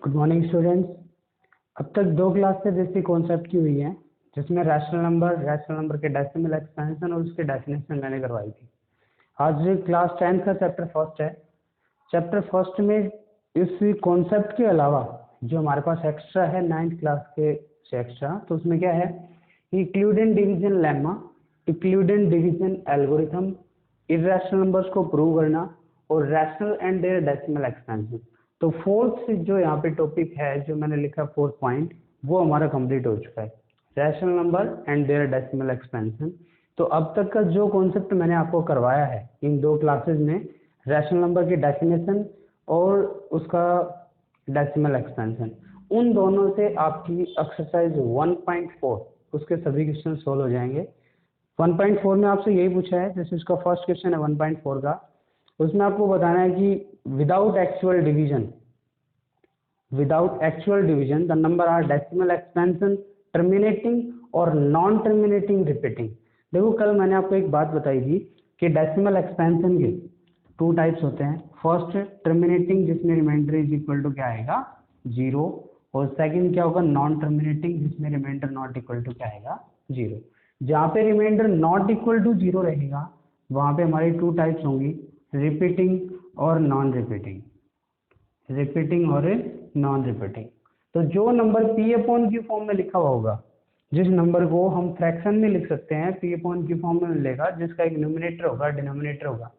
Good morning students. अब तक दो क्लासेस जैसी कॉन्सेप्ट की हुई हैं जिसमें रैशनल नंबर के डेसिमल एक्सपेंशन और उसके डेफिनेशन मैंने करवाई थी। आज क्लास 10 का चैप्टर फर्स्ट है। चैप्टर फर्स्ट में इस कॉन्सेप्ट के अलावा जो हमारे पास एक्स्ट्रा है 9th क्लास के से एक्स्ट्रा, तो उसमें क्या है, Euclidean division lemma, Euclidean division algorithm, irrational numbers को प्रूव करना और rational and their decimal expansion. तो फोर्थ जो यहाँ पे टॉपिक है जो मैंने लिखा फोर्थ पॉइंट, वो हमारा कंप्लीट हो चुका है, rational number and their decimal expansion. तो अब तक का जो कॉन्सेप्ट मैंने आपको करवाया है इन दो क्लासेस में, रैशनल नंबर की डेफिनेशन और उसका डेसिमल एक्सपेंशन, उन दोनों से आपकी एक्सरसाइज 1.4 उसके सभी क्वेश्चन सोल्व हो जाएंगे। 1.4 में आपसे यही पूछा है, जैसे इसका फर्स्ट क्वेश्चन है 1.4 का, उसमें आपको बताना है कि without actual division the number are decimal expansion, terminating और नॉन टर्मिनेटिंग रिपीटिंग। देखो कल मैंने आपको एक बात बताई थी कि डेसिमल एक्सपेंशन के टू टाइप्स होते हैं। फर्स्ट टर्मिनेटिंग, जिसमें रिमाइंडर इज इक्वल टू क्या आएगा 0, और सेकंड क्या होगा नॉन टर्मिनेटिंग, जिसमें रिमाइंडर नॉट इक्वल टू क्या आएगा 0। जहाँ पे रिमाइंडर नॉट इक्वल टू 0 रहेगा वहाँ पे हमारी टू टाइप्स होंगी, रिपीटिंग और नॉन रिपीटिंग, तो जो number P upon Q form में लिखा हुआ होगा, जिस नंबर को हम फ्रैक्शन में लिख सकते हैं पी अपॉन क्यू फॉर्म में मिलेगा, जिसका एक न्यूमरेटर होगा डिनोमिनेटर होगा,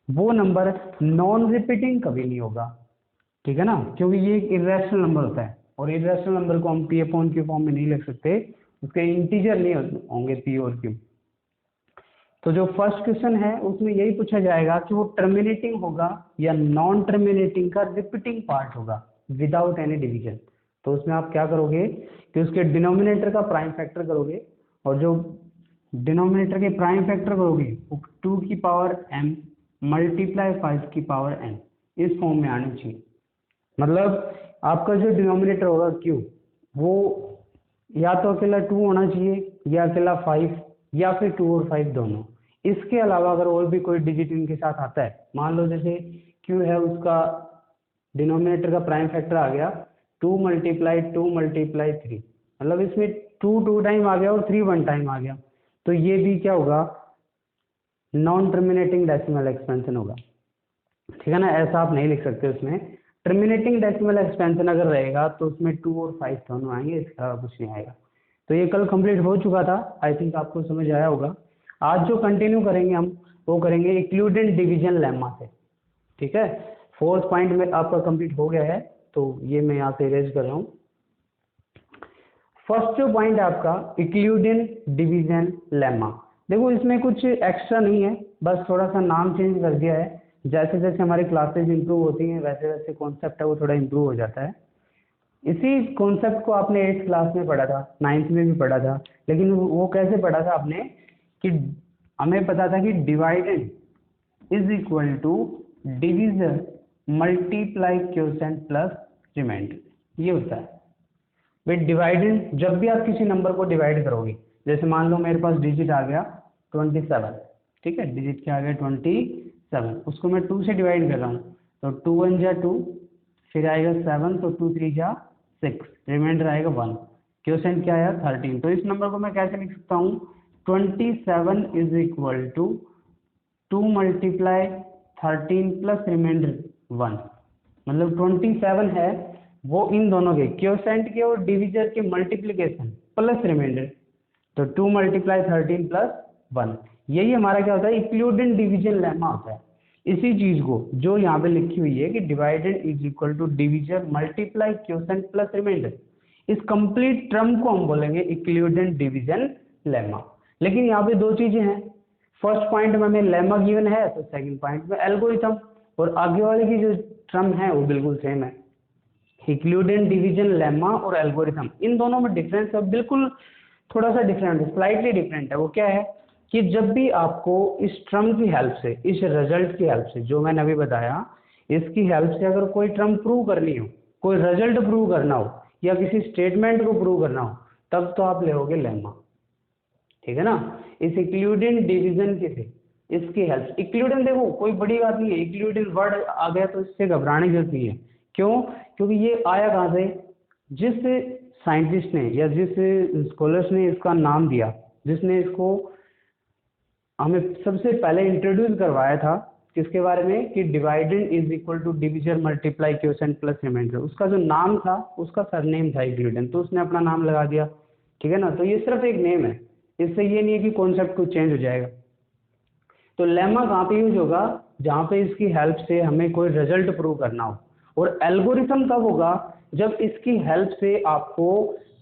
वो नंबर नॉन रिपीटिंग कभी नहीं होगा, ठीक है ना, क्योंकि ये एक इर्रेशनल नंबर होता है और इर्रेशनल नंबर को हम पी अपॉन क्यू फॉर्म में नहीं लिख सकते, उसके इंटीजर नहीं होंगे पी और क्यू। तो जो फर्स्ट क्वेश्चन है उसमें यही पूछा जाएगा कि वो टर्मिनेटिंग होगा या नॉन टर्मिनेटिंग का रिपीटिंग पार्ट होगा विदाउट एनी डिवीजन। तो उसमें आप क्या करोगे कि उसके डिनोमिनेटर का प्राइम फैक्टर करोगे, और जो डिनोमिनेटर के प्राइम फैक्टर करोगे वो 2 की पावर m मल्टीप्लाई 5 की पावर n इस फॉर्म में आनी चाहिए। मतलब आपका जो डिनोमिनेटर होगा q, वो या तो अकेला 2 होना चाहिए या अकेला 5 या फिर 2 और 5 दोनों। इसके अलावा अगर और भी कोई डिजिट इनके साथ आता है, मान लो जैसे q है, उसका डिनोमिनेटर का प्राइम फैक्टर आ गया 2 मल्टीप्लाई 3, मतलब इसमें 2 टाइम आ गया और 3 1 टाइम आ गया, तो ये भी क्या होगा नॉन टर्मिनेटिंग डेसिमल एक्सपेंशन होगा, ठीक है ना। ऐसा आप नहीं लिख सकते, उसमें टर्मिनेटिंग डेसिमल एक्सपेंशन अगर रहेगा तो उसमें 2 और 5 दोनों आएंगे, इसके अलावा कुछ नहीं आएगा। तो ये कल कंप्लीट हो चुका था, आई थिंक आपको समझ आया होगा। आज जो कंटिन्यू करेंगे हम वो करेंगे यूक्लिडियन डिवीजन लेमा से, ठीक है। फोर्थ पॉइंट में आपका कंप्लीट हो गया है, तो ये मैं यहाँ से इरेज कर रहा हूँ। फर्स्ट जो पॉइंट है आपका यूक्लिडियन डिवीजन लेमा, देखो इसमें कुछ एक्स्ट्रा नहीं है, बस थोड़ा सा नाम चेंज कर दिया है। जैसे जैसे हमारी क्लासेज इंप्रूव होती हैं वैसे वैसे कॉन्सेप्ट है वो थोड़ा इंप्रूव हो जाता है। इसी कॉन्सेप्ट को आपने 8th क्लास में पढ़ा था, 9th में भी पढ़ा था, लेकिन वो कैसे पढ़ा था आपने कि हमें पता था कि dividend is equal to division multiply quotient plus remainder, ये होता है भाई डिवाइडेंड। जब भी आप किसी नंबर को डिवाइड करोगे, जैसे मान लो मेरे पास डिजिट आ गया 27, ठीक है, डिजिट क्या आ गया 27, उसको मैं 2 से डिवाइड कर रहा हूँ, तो 2 1 जा 2, फिर आएगा 7, तो 2 3 जा 6, रिमाइंडर आएगा 1, क्वोशिएंट क्या आया 13। तो इस नंबर को मैं कैसे लिख सकता हूँ 27 is equal to 2 multiply 13 plus remainder 1, मतलब 27 है वो इन दोनों के क्वोशिएंट के और डिवीजर के मल्टीप्लिकेशन प्लस रिमाइंडर, तो 2 मल्टीप्लाई 13 प्लस 1, यही हमारा क्या होता है यूक्लिडियन डिवीजन लेमा होता है। इसी चीज को जो यहाँ पे लिखी हुई है कि divided is equal to divisor multiply quotient plus remainder, इस कंप्लीट टर्म को हम बोलेंगे यूक्लिडियन डिवीजन लेमा। लेकिन यहाँ पे दो चीजें हैं, फर्स्ट पॉइंट में हमें लेमा गिवन है, तो सेकंड पॉइंट में एल्गोरिथम, और आगे वाले की जो टर्म है वो बिल्कुल सेम है, यूक्लिडियन डिवीजन लेमा और एल्गोरिथम। इन दोनों में डिफरेंस है, बिल्कुल थोड़ा सा डिफरेंट है, स्लाइटली डिफरेंट है। वो क्या है कि जब भी आपको इस टर्म की हेल्प से, इस रिजल्ट की हेल्प से, जो मैंने अभी बताया, इसकी हेल्प से अगर कोई टर्म प्रूव करनी हो, कोई रिजल्ट प्रूव करना हो या किसी स्टेटमेंट को प्रूव करना हो, तब तो आप लेोगे लेमा, ठीक है ना। इस यूक्लिडियन डिवीजन के से इसकी हेल्प, यूक्लिडियन देखो कोई बड़ी बात नहीं है, यूक्लिडियन वर्ड आ गया तो इससे घबराने की जरूरत नहीं है, क्यों? क्योंकि ये आया कहाँ से, जिस साइंटिस्ट ने या जिस स्कॉलर्स ने इसका नाम दिया, जिसने इसको हमें सबसे पहले इंट्रोड्यूस करवाया था, किसके बारे में, कि dividend is equal to division multiply quotient plus remainder, उसका जो नाम था उसका सरनेम था यूक्लिडियन, तो उसने अपना नाम लगा दिया, ठीक है ना। तो ये सिर्फ एक नेम है, इससे ये नहीं है कि कॉन्सेप्ट कुछ चेंज हो जाएगा। तो लेमा कहाँ पे यूज होगा, जहाँ पे इसकी हेल्प से हमें कोई रिजल्ट प्रूव करना हो, और एल्गोरिथम कब होगा, जब इसकी हेल्प से आपको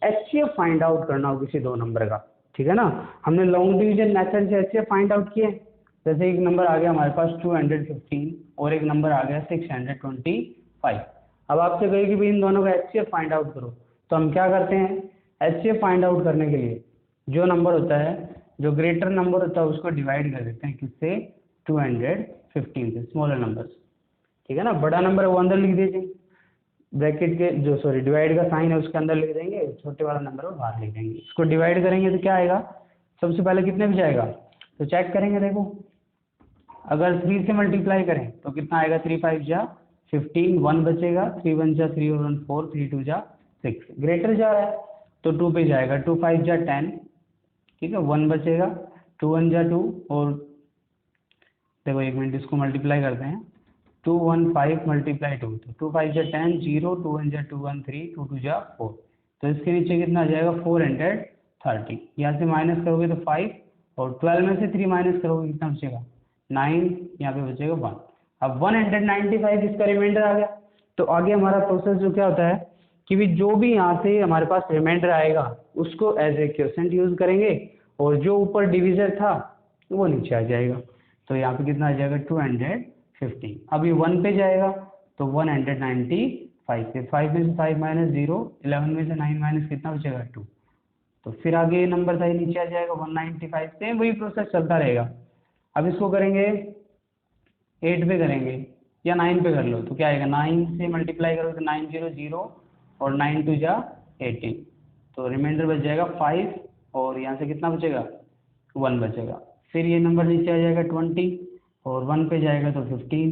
एचसीएफ फाइंड आउट करना हो किसी दो नंबर का, ठीक है ना। हमने लॉन्ग डिवीजन मेथड से एचसीएफ फाइंड आउट किए, जैसे एक नंबर आ गया हमारे पास 215 और एक नंबर आ गया 625। अब आपसे कहे कि भाई इन दोनों का एचसीएफ फाइंड आउट करो, तो हम क्या करते हैं, एचसीएफ फाइंड आउट करने के लिए जो नंबर होता है, जो ग्रेटर नंबर होता है उसको डिवाइड कर देते हैं किससे, 215 से, स्मॉलर नंबर, ठीक है ना। बड़ा नंबर है वो अंदर लिख दीजिए, ब्रैकेट के जो सॉरी डिवाइड का साइन है उसके अंदर लिख देंगे, छोटे वाला नंबर वो बाहर लिख देंगे। इसको डिवाइड करेंगे तो क्या आएगा, सबसे पहले कितने पे जाएगा, तो चेक करेंगे, देखो अगर 3 से मल्टीप्लाई करें तो कितना आएगा, 3 5 जा 15, 1 बचेगा, 3 1 जा 3 और 1 4, 3 2 जा 6, ग्रेटर जा रहा है तो 2 पे जाएगा, 2 5 जा 10, ठीक है, 1 बचेगा, 2 1 जा 2, और देखो एक मिनट इसको मल्टीप्लाई करते हैं, 2 1 5 मल्टीप्लाई 2, तो 2 5 जा 10, 0, 2 1 जा 2 1 3, 2 2 जा 4, तो इसके नीचे कितना आ जाएगा 430, यहाँ से माइनस करोगे तो 5, और 12 में से 3 माइनस करोगे कितना बचेगा 9, यहाँ पे बचेगा 1। अब 195 इसका रिमाइंडर आ गया, तो आगे हमारा प्रोसेस जो क्या होता है कि भी जो भी यहाँ से हमारे पास रिमाइंडर आएगा उसको एज ए क्वोशिएंट यूज करेंगे, और जो ऊपर डिविजर था वो नीचे आ जाएगा, तो यहाँ पे कितना आ जाएगा 215। अभी 1 पे जाएगा तो 195 से 5 में से 5 माइनस 0, 11 में से 9 माइनस कितना बचेगा 2, तो फिर आगे ये नंबर था ये नीचे आ जाएगा 195 से, वही प्रोसेस चलता रहेगा। अब इसको करेंगे 8 पे करेंगे या 9 पे कर लो, तो क्या आएगा 9 से मल्टीप्लाई करोगे तो 9 0 0 और 9 2 जा 18, तो रिमाइंडर बच जाएगा 5, और यहाँ से कितना बचेगा 1 बचेगा। फिर ये नंबर नीचे आ जाएगा 20, और 1 पे जाएगा तो 15,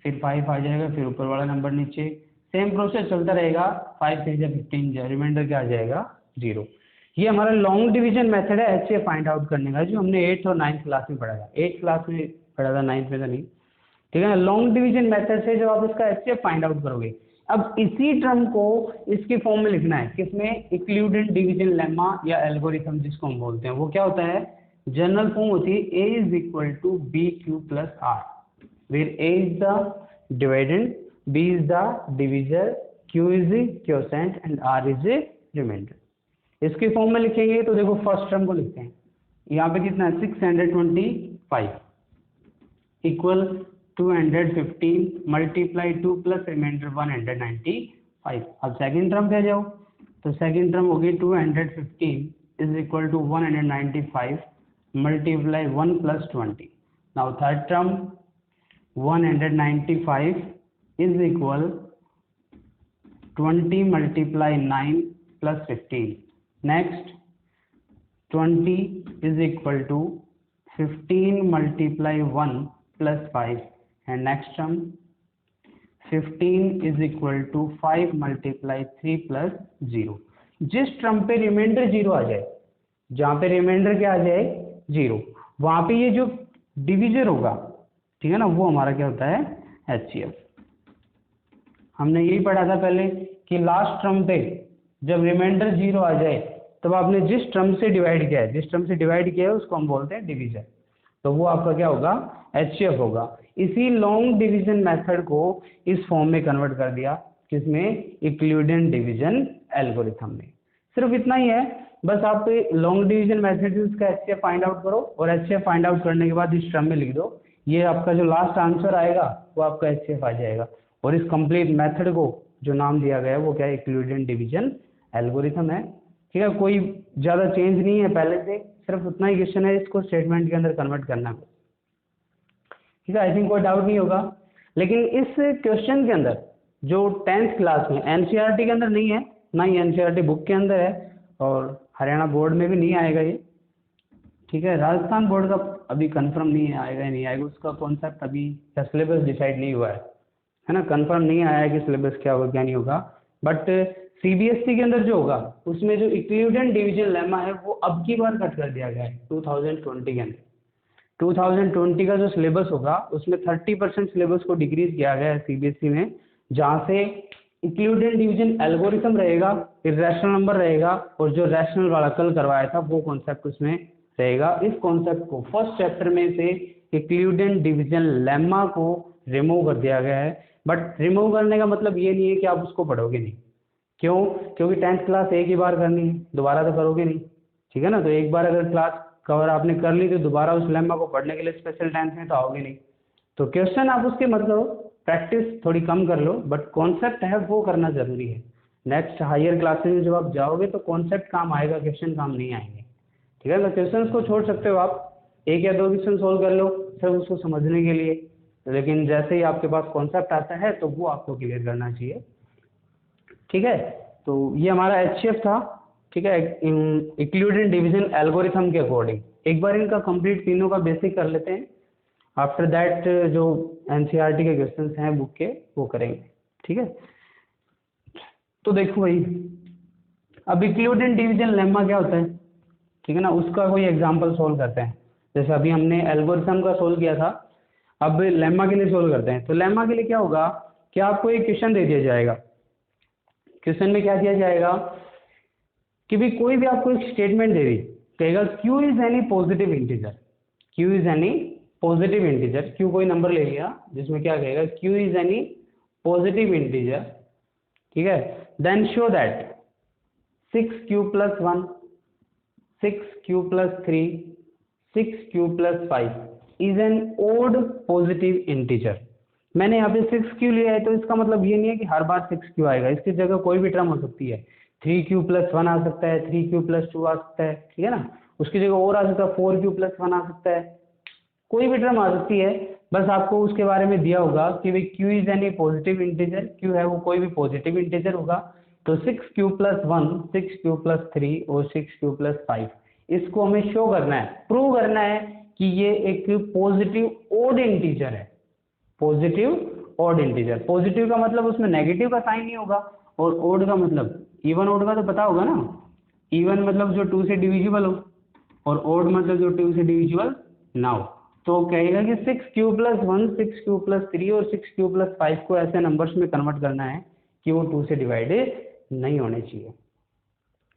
फिर 5 आ जाएगा, फिर ऊपर वाला नंबर नीचे, सेम प्रोसेस चलता रहेगा, 5 6 जा 15 जा, रिमाइंडर क्या आ जाएगा 0। ये हमारा लॉन्ग डिवीजन मेथड है एचसीएफ फाइंड आउट करने का, जो हमने 8th और 9th क्लास में पढ़ा था, 8th क्लास में पढ़ा था, 9th में तो नहीं, ठीक है ना। लॉन्ग डिवीजन मेथड से जब आप इसका एचसीएफ फाइंड आउट करोगे, अब इसी टर्म को इसकी फॉर्म में लिखना है, किसमें, इक्लूडेंट डिवीजन लेमा या एल्गोरिथम जिसको हम बोलते हैं, वो क्या होता है, जनरल फॉर्म होती है A is equal to B Q plus R, where A is the dividend, B is the divisor, Q is the quotient and R is the remainder. इसके फॉर्म में लिखेंगे तो देखो फर्स्ट टर्म को लिखते हैं, यहाँ पे कितना है 625 इक्वल 215 मल्टीप्लाई 2 प्लस रिमाइंडर 195। अब सेकंड टर्म पे जाओ, तो सेकंड टर्म होगी 215 is equal to 195 multiply 1 plus 20। Now third term 195 is equal 20 multiply 9 plus 15। Next 20 is equal to 15 multiply 1 plus 5, and next term 15 is equal to 5 multiply 3 plus 0। जिस term पे reminder 0 आ जाए, जहाँ पे reminder क्या आ जाए 0, वहाँ पे ये जो डिविजर होगा, ठीक है ना, वो हमारा क्या होता है एचसीएफ। हमने यही पढ़ा था पहले कि लास्ट टर्म पे जब रिमाइंडर 0 आ जाए तब आपने जिस टर्म से डिवाइड किया है, जिस टर्म से डिवाइड किया है उसको हम बोलते हैं डिवीजन, तो वो आपका क्या होगा एचसीएफ होगा। इसी लॉन्ग डिवीजन मेथड को इस फॉर्म में कन्वर्ट कर दिया, किसमें, इक्लूडेंट डिवीजन एल्गोरिथम में। सिर्फ इतना ही है, बस आप लॉन्ग डिवीजन मेथड से उसका एचसीएफ फाइंड आउट करो, और एचसीएफ फाइंड आउट करने के बाद इस टर्म में लिख दो, ये आपका जो लास्ट आंसर आएगा वो आपका एचसीएफ आ जाएगा। और इस कंप्लीट मेथड को जो नाम दिया गया है वो क्या है, इक्लूडेंट डिवीजन एल्गोरिथम है, ठीक है। कोई ज़्यादा चेंज नहीं है पहले से, सिर्फ उतना ही क्वेश्चन है, इसको स्टेटमेंट के अंदर कन्वर्ट करना है, ठीक है। आई थिंक कोई डाउट नहीं होगा। लेकिन इस क्वेश्चन के अंदर जो 10th क्लास में एनसीईआरटी के अंदर नहीं है, ना ही एनसीईआरटी बुक के अंदर है, और हरियाणा बोर्ड में भी नहीं आएगा ये, ठीक है। राजस्थान बोर्ड का अभी कंफर्म नहीं है आएगा या नहीं आएगा, उसका कॉन्सेप्ट अभी सिलेबस डिसाइड नहीं हुआ है, है ना, कंफर्म नहीं आया है कि सिलेबस क्या होगा क्या नहीं होगा, बट सीबीएसई के अंदर जो होगा उसमें जो इक्लूडेंट डिवीजन लेमा है वो अब की बार कट कर दिया गया है 2020 के अंदर। 2020 का जो सिलेबस होगा उसमें 30% सिलेबस को डिक्रीज किया गया है सीबीएसई में, जहाँ से इक्लूडेंट डिवीजन एल्गोरिथम रहेगा, इरेशनल नंबर रहेगा, और जो रैशनल वाला कल करवाया था वो कॉन्सेप्ट उसमें रहेगा। इस कॉन्सेप्ट को फर्स्ट चैप्टर में से इक्लूडेंट डिवीजन लेमा को रिमूव कर दिया गया है, बट रिमूव करने का मतलब ये नहीं है कि आप उसको पढ़ोगे नहीं। क्यों? क्योंकि 10th क्लास एक ही बार करनी है, दोबारा तो करोगे नहीं, ठीक है ना। तो एक बार अगर क्लास कवर आपने कर ली तो दोबारा उस लेमा को पढ़ने के लिए स्पेशल टाइम्स में तो आओगे नहीं। तो क्वेश्चन आप उसके मत करो, प्रैक्टिस थोड़ी कम कर लो, बट कॉन्सेप्ट है वो करना जरूरी है। नेक्स्ट हायर क्लासेस में जब आप जाओगे तो कॉन्सेप्ट काम आएगा, क्वेश्चन काम नहीं आएंगे, ठीक है। तो क्वेश्चन को छोड़ सकते हो आप, एक या दो क्वेश्चन सोल्व कर लो सिर्फ उसको समझने के लिए, लेकिन जैसे ही आपके पास कॉन्सेप्ट आता है तो वो आपको क्लियर करना चाहिए, ठीक है। तो ये हमारा एचसीएफ था, ठीक है, इक्लूडेंट डिवीजन एल्गोरिथम के अकॉर्डिंग। एक बार इनका कंप्लीट तीनों का बेसिक कर लेते हैं, आफ्टर दैट जो एनसीईआरटी के क्वेश्चंस हैं बुक के वो करेंगे, ठीक है। तो देखो भाई, अब इक्लूडेंट डिवीजन लेमा क्या होता है, ठीक है ना, उसका कोई एग्जांपल सोल्व करते हैं। जैसे अभी हमने एल्गोरिथम का सोल्व किया था, अब लेमा के लिए सोल्व करते हैं। तो लेमा के लिए क्या होगा कि आपको एक क्वेश्चन दे दिया जाएगा, क्वेश्चन में क्या दिया जाएगा कि भी कोई भी आपको एक स्टेटमेंट दे दी, कहेगा Q is any positive integer, Q is any positive integer, Q कोई नंबर ले लिया जिसमें क्या कहेगा Q is any positive integer, ठीक है। Then show that 6Q + 1, 6Q + 3, 6Q + 5 is an odd positive integer. मैंने यहाँ पे 6Q लिया है तो इसका मतलब ये नहीं है कि हर बार 6Q आएगा, इसकी जगह कोई भी टर्म हो सकती है, 3Q + 1 आ सकता है, 3Q + 2 आ सकता है, ठीक है ना। उसकी जगह और आ सकता है 4Q + 1 आ सकता है, कोई भी टर्म आ सकती है। बस आपको उसके बारे में दिया होगा कि भाई Q is any positive integer, Q है वो कोई भी पॉजिटिव इंटीजर होगा। तो 6Q + 1, 6Q + 3 और 6Q + 5 इसको हमें शो करना है, प्रूव करना है कि ये एक पॉजिटिव ओड इंटीजर है, पॉजिटिव ओड इंटीजर। पॉजिटिव का मतलब उसमें नेगेटिव का साइन नहीं होगा, और ओड का मतलब इवन ओड का तो पता होगा ना, इवन मतलब जो 2 से डिविजिबल हो, और ओड मतलब जो 2 से डिविजिबल ना हो। तो कहेगा कि 6Q + 1, 6Q + 3 और 6Q + 5 को ऐसे नंबर्स में कन्वर्ट करना है कि वो 2 से डिवाइडेड नहीं होने चाहिए।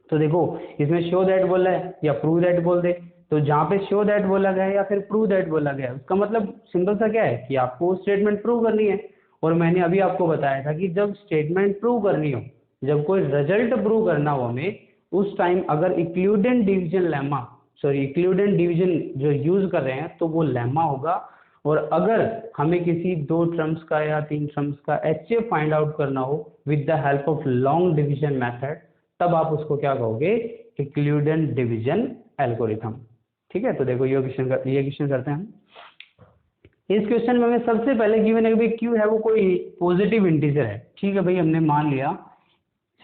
तो देखो इसमें शो दैट बोला है या प्रूव दैट बोल दे, तो जहाँ पे शो दैट बोला गया है या फिर प्रूव दैट बोला गया है उसका मतलब सिंपल सा क्या है कि आपको स्टेटमेंट प्रूव करनी है। और मैंने अभी आपको बताया था कि जब स्टेटमेंट प्रूव करनी हो, जब कोई रिजल्ट प्रूव करना हो हमें, उस टाइम अगर इक्लूडेंट डिवीजन लेमा, सॉरी इक्लूडेंट डिवीजन जो यूज कर रहे हैं तो वो लेमा होगा। और अगर हमें किसी 2 टर्म्स का या 3 टर्म्स का एचसीएफ फाइंड आउट करना हो with the help of long division method, तब आप उसको क्या कहोगे, इक्लूडेंट डिवीजन एल्गोरिथम, ठीक है। तो देखो ये क्वेश्चन करते हैं हम। इस क्वेश्चन में हमें सबसे पहले गिवन है कि Q है वो कोई पॉजिटिव इंटीजर है, ठीक है भाई, हमने मान लिया।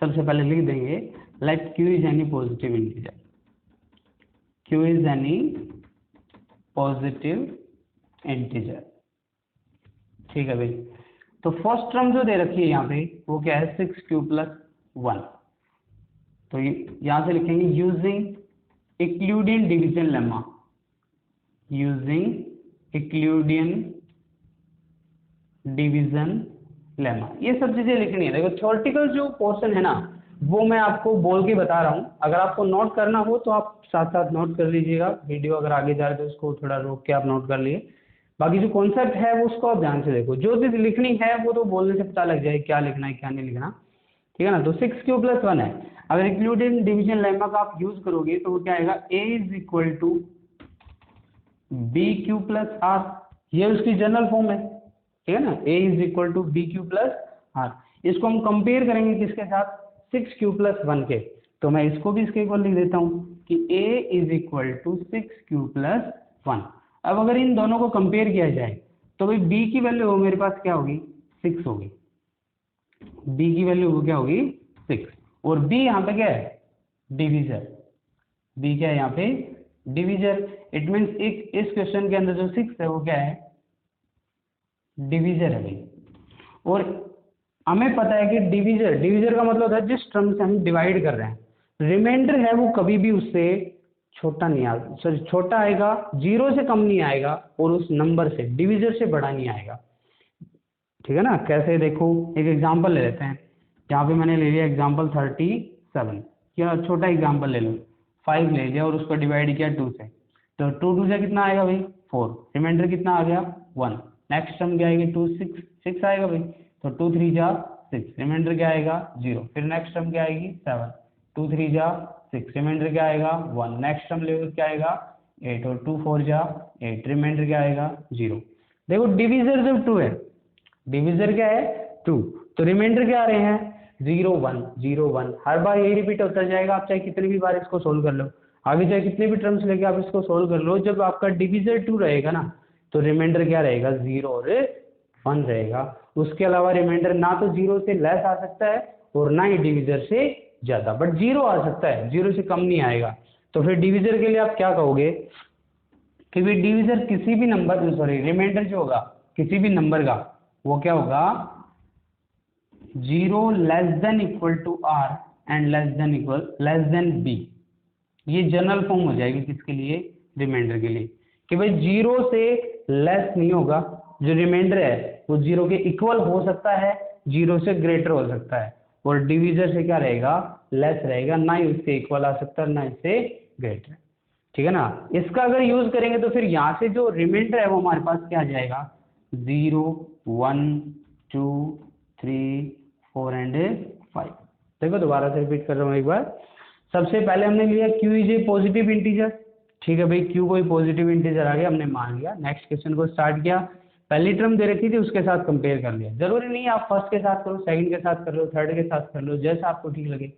सबसे पहले लिख देंगे let Q is any positive integer, Q is any positive integer, ठीक है भाई। तो फर्स्ट टर्म जो दे रखी है यहाँ पे वो क्या है 6Q + 1, तो यहाँ से लिखेंगे using Euclidean division lemma, using Euclidean division lemma, ये सब चीजें लिखनी है। देखो थ्योरेटिकल जो पोर्शन है ना वो मैं आपको बोल के बता रहा हूँ, अगर आपको नोट करना हो तो आप साथ साथ नोट कर लीजिएगा, वीडियो अगर आगे जा रहे तो उसको थोड़ा रोक के आप नोट कर लिए। बाकी जो कॉन्सेप्ट है वो उसको आप ध्यान से देखो, जो चीज लिखनी है वो तो बोलने से पता लग जाए क्या लिखना है क्या नहीं लिखना, ठीक है ना। तो 6Q + 1 है, अगर इंक्लूडेड डिवीजन लेमा का आप यूज करोगे तो वो क्या आएगा, A = BQ + R, ये उसकी जनरल फॉर्म है, ठीक है ना, A = BQ + R। इसको हम कंपेयर करेंगे किसके साथ, 6Q + 1 के, तो मैं इसको भी इसके इक्वल लिख देता हूँ कि A = 6Q + 1। अब अगर इन दोनों को कंपेयर किया जाए तो भाई B की वैल्यू हो मेरे पास क्या होगी, 6 होगी, B की वैल्यू क्या होगी 6, और B यहाँ पे क्या है, डिवीजर, B क्या है यहाँ पे डिवीजर। इट मीन्स इस क्वेश्चन के अंदर जो 6 है वो क्या है, डिवीजर है भाई। और हमें पता है कि डिविजर का मतलब होता है जिस टर्म से हम डिवाइड कर रहे हैं, रिमाइंडर है वो कभी भी उससे छोटा नहीं आएगा, सॉरी छोटा आएगा, 0 से कम नहीं आएगा, और उस नंबर से डिविजर से बड़ा नहीं आएगा। ठीक है ना? कैसे देखो, एक एग्जांपल ले लेते हैं। यहाँ पे मैंने ले लिया एग्जांपल 37, या छोटा एग्जांपल ले लो, 5 ले लिया और उसको डिवाइड किया 2 से, तो 2 से कितना आएगा भाई 4, रिमाइंडर कितना आ गया 1। नेक्स्ट टर्म क्या आएगी 2 6 आएगा भाई, तो 2 3 जा 6, रिमाइंडर क्या आएगा 0। फिर नेक्स्ट टर्म क्या आएगी 7, 2 3 जा 6, रिमाइंडर क्या आएगा 1। नेक्स्ट टर्म ले क्या आएगा 8, और 2 4 जा 8, रिमाइंडर क्या आएगा 0। देखो डिविजर जब 2 है, डिविजर क्या है 2, तो रिमाइंडर क्या आ रहे हैं 0 1 0 1, हर बार यही रिपीट होता जाएगा। आप चाहे कितनी भी बार इसको सोल्व कर लो, आगे चाहे कितने भी टर्म्स लेके आप इसको सोल्व कर लो, जब आपका डिविजर 2 रहेगा ना, तो रिमाइंडर क्या रहेगा 0 और 1 रहेगा। उसके अलावा रिमाइंडर ना तो 0 से लेस आ सकता है और ना ही डिविजर से ज्यादा, बट 0 आ सकता है, 0 से कम नहीं आएगा। तो फिर डिविजर के लिए आप क्या कहोगे कि भाई डिविजर किसी भी नंबर, सॉरी रिमाइंडर जो होगा किसी भी नंबर का, वो क्या होगा 0 less than equal to R and less than B. ये जनरल फॉर्म हो जाएगी किसके लिए, रिमाइंडर के लिए, कि भाई 0 से लेस नहीं होगा, जो रिमाइंडर है वो 0 के इक्वल हो सकता है, 0 से ग्रेटर हो सकता है, और डिविजर से क्या रहेगा लेस रहेगा, ना ही उससे इक्वल आ सकता है ना इससे ग्रेटर। ठीक है ना? इसका अगर यूज करेंगे तो फिर यहाँ से जो रिमाइंडर है वो हमारे पास क्या आ जाएगा 0 1 2 3 4 एंड 5। देखो दोबारा से रिपीट कर रहा हूँ एक बार। सबसे पहले हमने लिया q is a positive integer. ठीक है भाई, q कोई पॉजिटिव इंटीजर आ गया, हमने मान लिया। नेक्स्ट क्वेश्चन को स्टार्ट किया, पहली टर्म दे रखी थी उसके साथ कंपेयर कर लिया। जरूरी नहीं आप फर्स्ट के साथ करो, सेकंड के साथ कर लो, थर्ड के साथ कर लो, जैसा आपको ठीक लगे।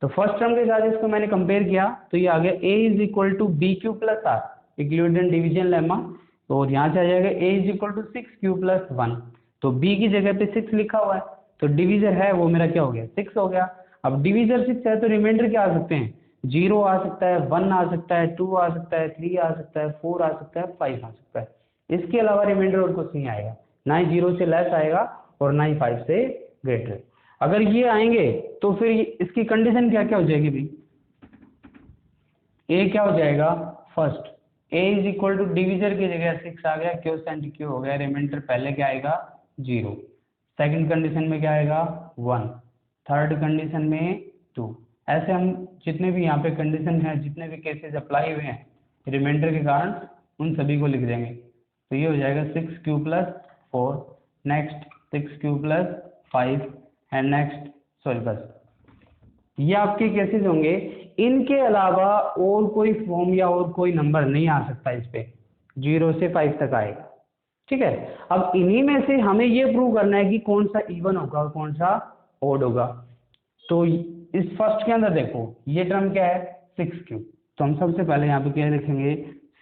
तो फर्स्ट टर्म के साथ इसको मैंने कंपेयर किया, तो ये आ गया a is equal to B Q plus R, Euclidean division lemma. तो यहाँ से आ जाएगा a is equal to 6q plus 1, तो b की जगह पे 6 लिखा हुआ है, तो डिवीजर है वो मेरा क्या हो गया 6 हो गया। अब डिवीजर 6 है तो रिमाइंडर क्या आ सकते हैं 0 आ सकता है, 1 आ सकता है, 2 आ सकता है, 3 आ सकता है, 4 आ सकता है, 5 आ सकता है। इसके अलावा रिमाइंडर और कुछ नहीं आएगा, ना ही 0 से लेस आएगा और ना ही 5 से ग्रेटर। अगर ये आएंगे तो फिर इसकी कंडीशन क्या क्या हो जाएगी भाई, ए क्या हो जाएगा first, A is equal to divisor की जगह 6 आ गया, क्यू सेंट क्यू हो गया, रिमाइंडर पहले क्या आएगा 0, सेकंड कंडीशन में क्या आएगा 1, थर्ड कंडीशन में 2। ऐसे हम जितने भी यहाँ पे कंडीशन है, जितने भी केसेस अप्लाई हुए हैं रिमाइंडर के कारण, उन सभी को लिख देंगे। तो ये हो जाएगा 6q plus 4, next 6q plus 5 and next, sorry बस ये आपके केसेस होंगे। इनके अलावा और कोई फॉर्म या और कोई नंबर नहीं आ सकता इस पे, 0 से 5 तक आएगा। ठीक है, अब इन्हीं में से हमें ये प्रूव करना है कि कौन सा इवन होगा और कौन सा ओड होगा। तो इस फर्स्ट के अंदर देखो ये टर्म क्या है 6q, तो हम सबसे पहले यहाँ पे क्या लिखेंगे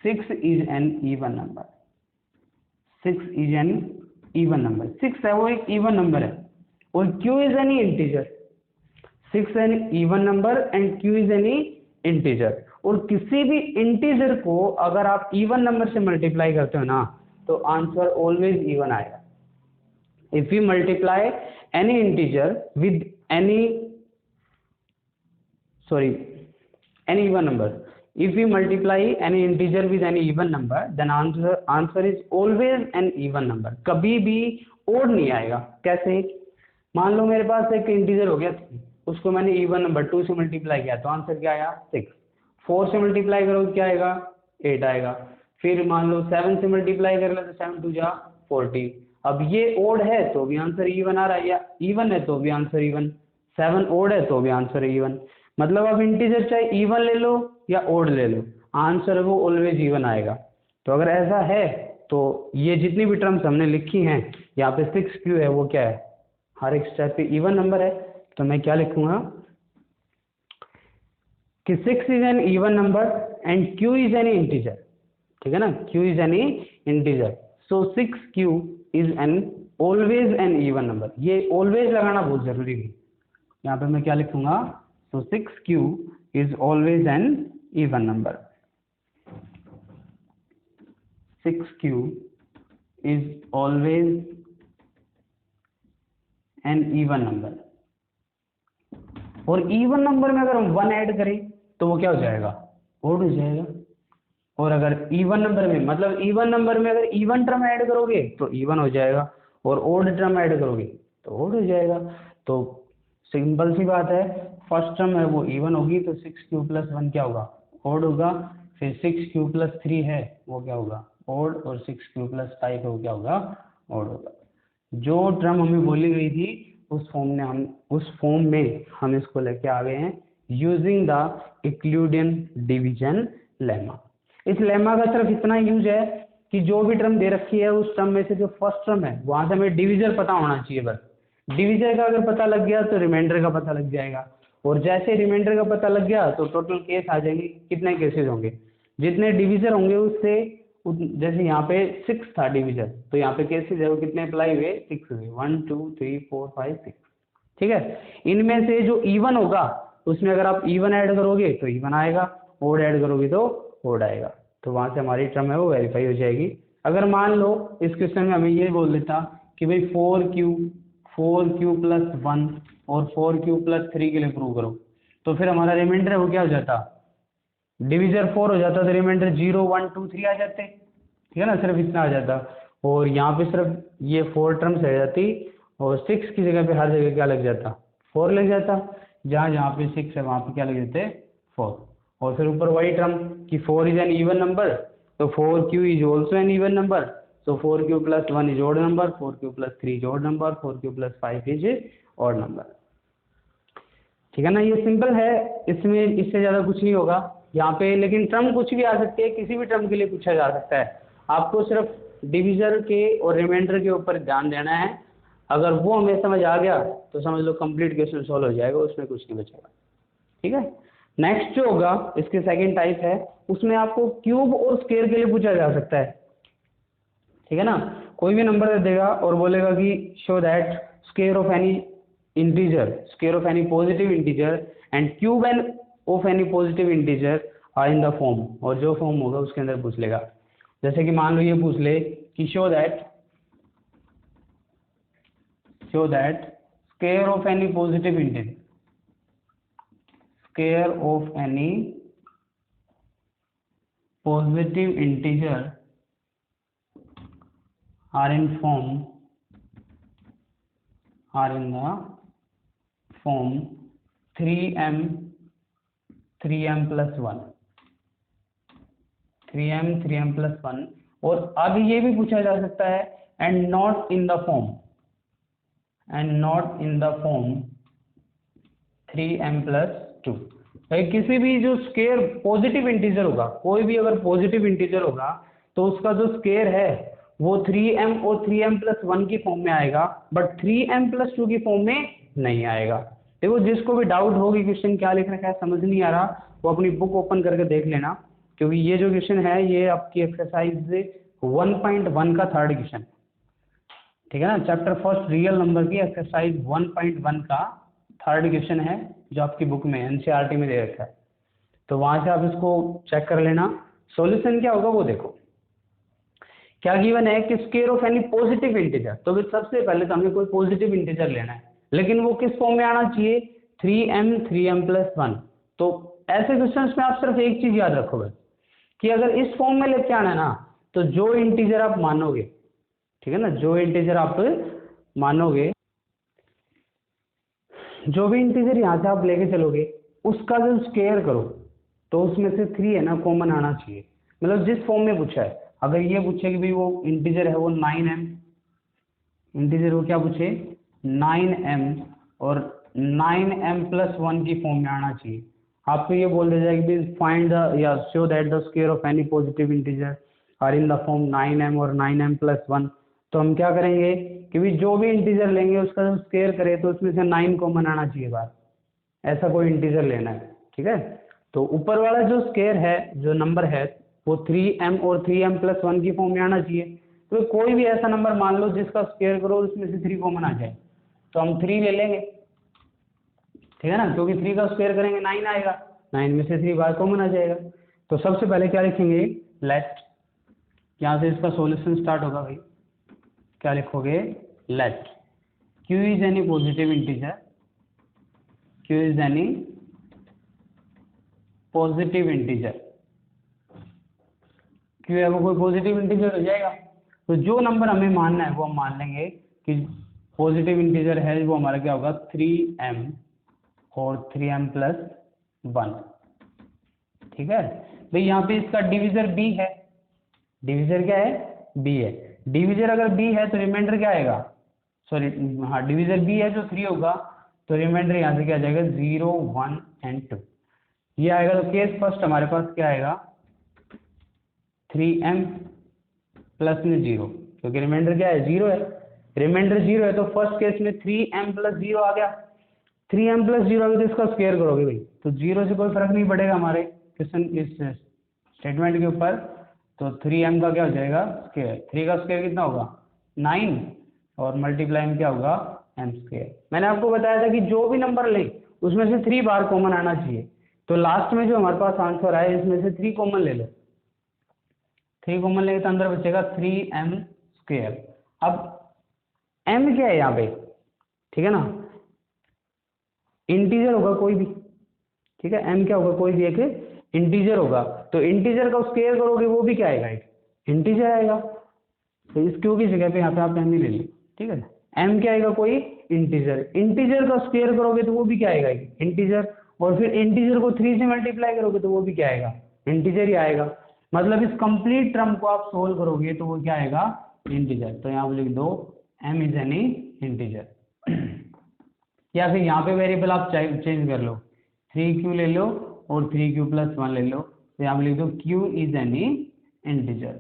6 is an even number, 6 is an even number, 6 है वो एक इवन नंबर है, और q is any integer, 6 an even number and q is any integer. और किसी भी इंटीजर को अगर आप इवन नंबर से मल्टीप्लाई करते हो ना, तो आंसर ऑलवेज इवन आएगा। If you multiply any integer with any, sorry any even number, if we multiply any integer with any even number then answer is always an even number, कभी भी odd नहीं आएगा। कैसे, मान लो मेरे पास एक integer हो गया 3, उसको मैंने इवन नंबर 2 से मल्टीप्लाई किया तो आंसर क्या आया 6, 4 से मल्टीप्लाई करोगे क्या आएगा 8 आएगा, फिर मान लो 7 से मल्टीप्लाई कर लो तो 7 2 जा 14। अब ये ओड है तो भी आंसर इवन आ रहा है, या इवन है तो भी आंसर इवन, 7 ओड है तो भी आंसर इवन। मतलब अब इंटीजर चाहे इवन ले लो या ओड ले लो, आंसर वो ऑलवेज इवन आएगा। तो अगर ऐसा है तो ये जितनी भी टर्म्स हमने लिखी हैं, यहाँ पे 6q है वो क्या है हर एक स्टेप पे इवन नंबर है, तो मैं क्या लिखूंगा कि 6 is an even number and q is an integer. ठीक है ना, q is an integer, so 6q is an always an even number. ये ऑलवेज लगाना बहुत जरूरी है, यहाँ पे मैं क्या लिखूंगा, so 6q is always an even number, 6q is always an even number, और इवन नंबर में अगर हम 1 ऐड करें तो वो क्या हो जाएगा, ओड हो जाएगा। और अगर इवन नंबर में, मतलब इवन नंबर में अगर इवन टर्म ऐड करोगे तो इवन हो जाएगा, और ओड टर्म ऐड करोगे तो ओड हो जाएगा। तो सिंपल सी बात है, फर्स्ट टर्म है वो इवन होगी तो 6q + 1 क्या होगा, ओड होगा। फिर 6q + 3 है वो क्या होगा, ओड, और 6q + 5 है वो क्या होगा, ओड होगा। जो टर्म हमें बोली गई थी उस फॉर्म में हम इसको लेके आ गए हैं using the Euclidean division lemma. इस लेमा का सिर्फ इतना यूज है कि जो भी टर्म दे रखी है उस टर्म में से जो फर्स्ट टर्म है वहां से हमें डिविजर पता होना चाहिए बस। डिविजर का अगर पता लग गया तो रिमाइंडर का पता लग जाएगा, और जैसे रिमाइंडर का पता लग गया तो टोटल केस आ जाएंगे। कितने केसेस होंगे, जितने डिविजर होंगे उससे, जैसे यहाँ पे 6 था डिविजर, तो यहाँ पे केसेस है वो कितने अप्लाई हुए, 6 हुए, 1 2 3 4 5 6। ठीक है, इनमें से जो इवन होगा उसमें अगर आप इवन ऐड करोगे तो इवन आएगा, ओड ऐड करोगे तो ओड आएगा। तो वहां से हमारी टर्म है वो वेरीफाई हो जाएगी। अगर मान लो इस क्वेश्चन में हमें ये बोल देता कि भाई 4q + 1 और 4q + 3 के लिए प्रूव करो, तो फिर हमारा रिमाइंडर है वो क्या हो जाता, डिविजर 4 हो जाता, तो रिमाइंडर 0 1 2 3 आ जाते। ठीक है ना, सिर्फ इतना आ जाता, और यहाँ पे सिर्फ ये 4 टर्म्स रह जाती, और 6 की जगह पे हर जगह क्या लग जाता, 4 लग जाता। जहाँ जहाँ पे 6 है वहाँ पे क्या लग जाते, 4। और फिर ऊपर वही टर्म कि 4 इज एन इवन नंबर, तो 4q is also an even number, तो 4q + 1 is odd number, 4q + 3 is odd number, 4q + 5 is odd number. ठीक है ना, ये सिंपल है, इसमें इससे ज़्यादा कुछ नहीं होगा यहाँ पे। लेकिन टर्म कुछ भी आ सकती है, किसी भी टर्म के लिए पूछा जा सकता है। आपको सिर्फ डिविजर के और रिमाइंडर के ऊपर ध्यान देना है। अगर वो हमें समझ आ गया तो समझ लो कंप्लीट क्वेश्चन सॉल्व हो जाएगा, उसमें कुछ नहीं बचेगा। ठीक है, नेक्स्ट जो होगा इसके सेकेंड टाइप है, उसमें आपको क्यूब और स्क्वायर के लिए पूछा जा सकता है। ठीक है ना, कोई भी नंबर दे देगा और बोलेगा कि show that square of any integer, square of any positive integer and cube an of any positive integer are in the form, और जो फॉर्म होगा उसके अंदर पूछ लेगा। जैसे कि मान लो ये पूछ ले कि show that square of any positive integer, square of any positive integer are in the form 3m + 1, 3m + 1। और अब ये भी पूछा जा सकता है and not in the form 3m + 2। किसी भी जो स्क्वायर पॉजिटिव इंटीजर होगा, कोई भी अगर पॉजिटिव इंटीजर होगा तो उसका जो स्क्वायर है वो 3m और 3m + 1 की फॉर्म में आएगा, बट 3m + 2 की फॉर्म में नहीं आएगा। देखो, जिसको भी डाउट होगी क्वेश्चन क्या लिख रखा है समझ नहीं आ रहा, वो अपनी बुक ओपन करके देख लेना, क्योंकि ये जो क्वेश्चन है ये आपकी एक्सरसाइज 1.1 का थर्ड क्वेश्चन। ठीक है ना, चैप्टर फर्स्ट रियल नंबर की एक्सरसाइज 1.1 का थर्ड क्वेश्चन है, जो आपकी बुक में एनसीईआरटी में दे रखा है। तो वहां से आप इसको चेक कर लेना। सॉल्यूशन क्या होगा वो देखो, क्या गिवन है कि square of any positive integer, तो फिर सबसे पहले तो हमें कोई पॉजिटिव इंटीजर लेना है, लेकिन वो किस फॉर्म में आना चाहिए, 3m + 1। तो ऐसे क्वेश्चंस में आप सिर्फ एक चीज याद रखोगे कि अगर इस फॉर्म में लेके आना है ना, तो जो इंटीजर आप मानोगे, ठीक है ना, जो इंटीजर आप मानोगे, जो भी इंटीजर यहाँ से आप लेके चलोगे उसका जो स्क्वायर करो तो उसमें से 3 है ना कॉमन आना चाहिए। मतलब जिस फॉर्म में पूछा है, अगर ये पूछे कि भाई वो इंटीजर है वो 9m, इंटीजर वो क्या पूछे 9m, और 9m + 1 की फॉर्म में आना चाहिए। आपको ये बोल दिया जाएगा कि फाइंड द या show that the square of any positive integer are in the form 9m और 9m + 1। तो हम क्या करेंगे कि भी जो भी इंटीजर लेंगे उसका जो स्क्वायर करें तो उसमें से 9 कॉमन आना चाहिए बाहर, ऐसा कोई इंटीजर लेना है। ठीक है, तो ऊपर वाला जो स्क्वायर है, जो नंबर है वो 3m और 3m + 1 की फॉर्म में आना चाहिए। तो कोई भी ऐसा नंबर मान लो जिसका स्क्वायर करो उसमें से 3 कॉमन आ जाए, तो हम 3 ले लेंगे। ठीक है ना, क्योंकि 3 का स्क्वायर करेंगे 9 आएगा, 9 में से 3 बार कॉमन आ जाएगा। तो सबसे पहले क्या लिखेंगे, लेट, यहाँ से इसका सॉल्यूशन स्टार्ट होगा भाई, क्या लिखोगे, let q is any positive integer, q is any positive integer, q है वो कोई पॉजिटिव इंटीजर हो जाएगा। तो जो नंबर हमें मानना है वो हम मान लेंगे कि पॉजिटिव इंटीजर है, वो हमारा क्या होगा 3m और 3m प्लस 1। ठीक है भाई, यहाँ पे इसका डिविजर b है, डिविजर क्या है b है, डिविजर अगर b है तो रिमाइंडर क्या आएगा, सॉरी हाँ डिविजर b है जो 3 होगा, तो रिमाइंडर यहाँ से क्या आ जाएगा 0 1 एंड 2 ये आएगा। तो केस फर्स्ट हमारे पास क्या आएगा 3m प्लस में 0, क्योंकि रिमाइंडर क्या है 0 है, रिमाइंडर 0 है तो फर्स्ट केस में 3m प्लस 0 आ गया, 3m प्लस 0 आ गया तो इसका स्क्वायर करोगे भाई, तो 0 से कोई फर्क नहीं पड़ेगा हमारे क्वेश्चन इस स्टेटमेंट के ऊपर। तो 3m का क्या हो जाएगा स्क्वायर, 3 का स्क्वायर कितना होगा 9 और मल्टीप्लाई में क्या होगा m स्क्वायर। मैंने आपको बताया था कि जो भी नंबर लें उसमें से 3 बार कॉमन आना चाहिए, तो लास्ट में जो हमारे पास आंसर आए इसमें से 3 कॉमन ले लो, 3 कॉमन लेंगे तो अंदर बचेगा 3m स्क्वायर। अब m क्या है यहाँ पे, ठीक है ना, इंटीजर होगा कोई भी, ठीक है m क्या होगा कोई भी एक इंटीजर होगा, तो इंटीजर का स्क्वायर करोगे वो भी क्या आएगा एक इंटीजर आएगा, तो इस क्यू की जगह पे यहाँ पे आप m ही ले लो। ठीक है, m क्या आएगा कोई इंटीजर, इंटीजर का स्क्वायर करोगे तो वो भी क्या आएगा इंटीजर, और फिर इंटीजर को 3 से मल्टीप्लाई करोगे तो वो भी क्या आएगा इंटीजर ही आएगा। मतलब इस कंप्लीट टर्म को आप सोल्व करोगे तो वो क्या आएगा इंटीजर। तो यहाँ पे लिख दो m इज एनी इंटीजर या फिर यहाँ पे वेरिएबल आप चेंज कर लो, 3q ले लो और 3q प्लस 1 ले लो, तो यहाँ पे लिख दो q इज एनी इंटीजर।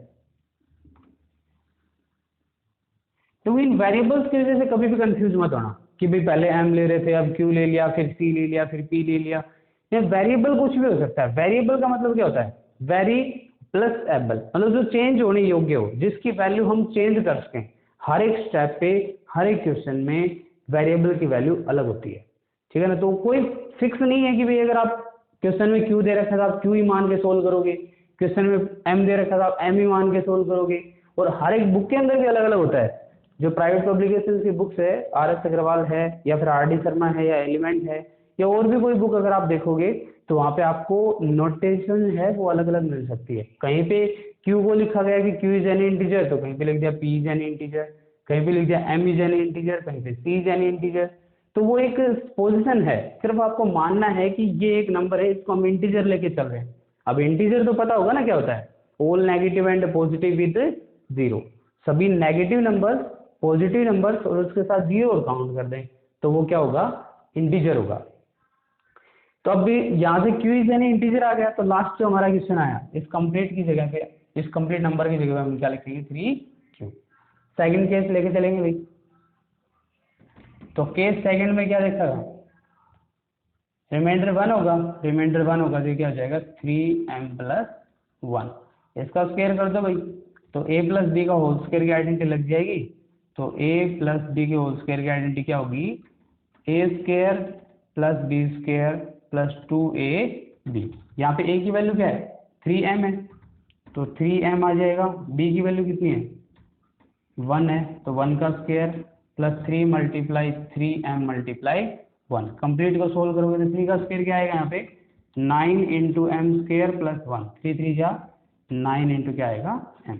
तो इन वेरिएबल्स की वजह से कभी भी कंफ्यूज मत होना कि भाई पहले m ले रहे थे अब q ले लिया, फिर c ले लिया, फिर p ले लिया। ये वेरिएबल कुछ भी हो सकता है, वेरिएबल का मतलब क्या होता है वेरी प्लस एबल, मतलब जो चेंज होने योग्य हो, जिसकी वैल्यू हम चेंज कर सकें। हर एक स्टेप पे हर एक क्वेश्चन में वेरिएबल की वैल्यू अलग होती है, ठीक है ना। तो कोई फिक्स नहीं है कि भाई अगर आप क्वेश्चन में q दे रखा था आप q ही मान के सोल्व करोगे, क्वेश्चन में m दे रखा था आप m ही मान के सोल्व करोगे, और हर एक बुक के अंदर भी अलग अलग होता है। जो प्राइवेट पब्लिकेशन की बुक्स है, RS अग्रवाल है या फिर RD शर्मा है या एलिमेंट है या और भी कोई बुक अगर आप देखोगे तो वहाँ पे आपको नोटेशन है वो अलग अलग मिल सकती है। कहीं पे q को लिखा गया कि q इज एनी इंटीजर, तो कहीं पे लिख दिया p इज एनी इंटीजर, कहीं पे लिख दिया m इज एनी इंटीजर, कहीं पे c इज एनी इंटीजर। तो वो एक पोजीशन है, सिर्फ आपको मानना है कि ये एक नंबर है, इसको हम इंटीजर लेके चल रहे हैं। अब इंटीजर तो पता होगा ना क्या होता है, all negative and positive with 0, सभी नेगेटिव नंबर्स पॉजिटिव नंबर्स और उसके साथ 0 और काउंट कर दें तो वो क्या होगा इंटीजर होगा। तो अब भी यहाँ से q इज एनी इंटीजर आ गया, तो लास्ट जो हमारा क्वेश्चन आया इस कंप्लीट की जगह पे, इस कंप्लीट नंबर की जगह पे हम क्या लिखेंगे 3q। सेकंड केस लेके चलेंगे भाई, तो केस सेकंड में क्या लिखा है रिमाइंडर 1 होगा, रिमाइंडर 1 होगा तो क्या हो जाएगा 3m प्लस 1, इसका स्क्वायर कर दो भाई, तो a प्लस बी का होल स्क्वायर की आइडेंटिटी लग जाएगी, तो a प्लस बी के होल स्क्वायर की आइडेंटिटी क्या होगी a square plus B square plus 2ab। यहाँ पे a की वैल्यू क्या है 3m है, तो 3m आ जाएगा, b की वैल्यू कितनी है 1 है, तो 1 का square plus 3 multiply 3m multiply 1। Complete को सोल्व करोगे तो 3 का स्क्वायर क्या आएगा यहाँ पे 9 इंटू एम स्क्वायर प्लस 1, 3 3 जा 9 इंटू क्या आएगा m,